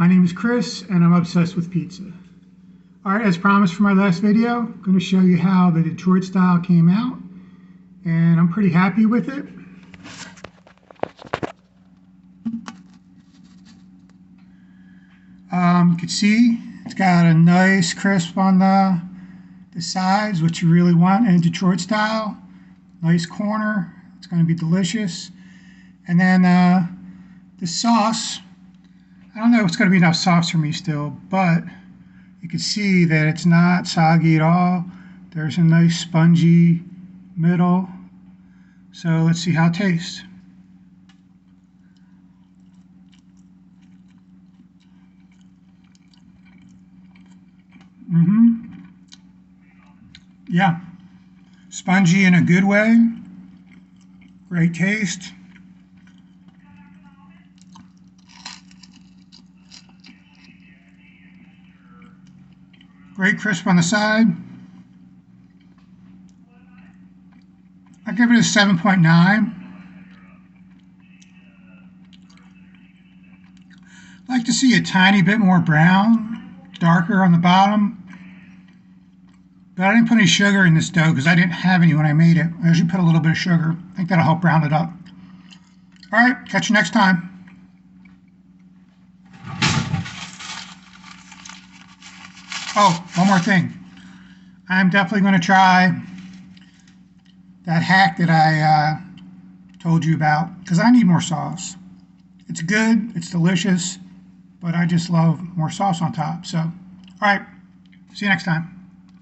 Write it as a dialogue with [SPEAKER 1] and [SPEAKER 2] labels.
[SPEAKER 1] My name is Chris and I'm obsessed with pizza. Alright, as promised from my last video, I'm going to show you how the Detroit style came out and I'm pretty happy with it. You can see it's got a nice crisp on the sides, which you really want in a Detroit style. Nice corner, it's going to be delicious. And then the sauce, I don't know if it's going to be enough sauce for me still, but you can see that it's not soggy at all. There's a nice spongy middle. So let's see how it tastes. Yeah, spongy in a good way. Great taste. Great crisp on the side. I give it a 7.9. I'd like to see a tiny bit more brown, darker on the bottom. But I didn't put any sugar in this dough because I didn't have any when I made it. I usually put a little bit of sugar. I think that'll help brown it up. All right, catch you next time. Oh, one more thing. I'm definitely going to try that hack that I told you about because I need more sauce. It's good, it's delicious, but I just love more sauce on top. So, all right, see you next time.